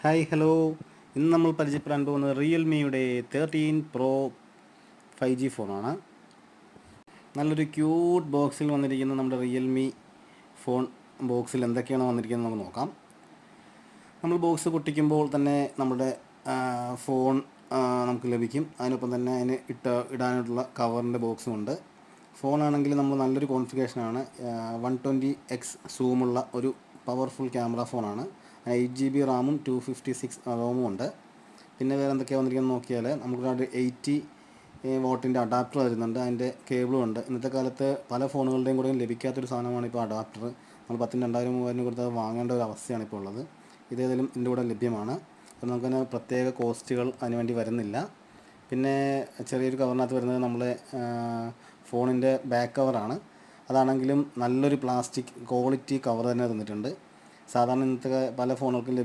Hi hello. ഇന്ന് നമ്മൾ പരിചയപ്പെടാൻ പോകുന്നത് റിയൽമിയുടെ 13 Pro 5G ഫോണാണ്. നല്ലൊരു ക്യൂട്ട് ബോക്സിൽ വന്നിരിക്കുന്ന നമ്മുടെ റിയൽമി ഫോൺ ബോക്സിൽ എന്തൊക്കെയാണ് വന്നിരിക്കുന്നത് നമുക്ക് നോക്കാം. നമ്മൾ ബോക്സ് പൊട്ടിക്കുമ്പോൾ തന്നെ നമ്മുടെ ഫോൺ നമുക്ക് ലഭിക്കും. അതിനൊപ്പം തന്നെ അതിന് ഇടാനായിട്ടുള്ള കവറിൻ്റെ ബോക്സും ഉണ്ട്. ഫോണാണെങ്കിൽ നമ്മൾ നല്ലൊരു കോൺഫിഗറേഷനാണ്. 120x സൂമുള്ള ഒരു പവർഫുൾ ക്യാമറ ഫോണാണ്. 8GB റാമും 256 റോമും ഉണ്ട്. പിന്നെ വേറെ എന്തൊക്കെയാണ് വന്നിരിക്കുന്നത് നോക്കിയാൽ നമുക്കൊരു 80 വാട്ടിൻ്റെ അഡാപ്റ്റർ വരുന്നുണ്ട്. അതിൻ്റെ കേബിളും ഉണ്ട്. ഇന്നത്തെ കാലത്ത് പല ഫോണുകളുടെയും കൂടെ ലഭിക്കാത്തൊരു സാധനമാണ് ഇപ്പോൾ അഡാപ്റ്റർ. നമ്മൾ 10,000-2000 കൊടുത്ത് അത് വാങ്ങേണ്ട ഒരു അവസ്ഥയാണ് ഇപ്പോൾ ഉള്ളത്. ഇതേതായാലും ഇതിൻ്റെ കൂടെ ലഭ്യമാണ്. അപ്പോൾ നമുക്കതിന് പ്രത്യേക കോസ്റ്റുകൾ അതിനുവേണ്ടി വരുന്നില്ല. പിന്നെ ചെറിയൊരു കവറിനകത്ത് വരുന്നത് നമ്മളെ ഫോണിൻ്റെ ബാക്ക് കവറാണ്. അതാണെങ്കിലും നല്ലൊരു പ്ലാസ്റ്റിക് ക്വാളിറ്റി കവർ തന്നെ തന്നിട്ടുണ്ട്. സാധാരണ ഇന്നത്തെ പല ഫോണുകൾക്കും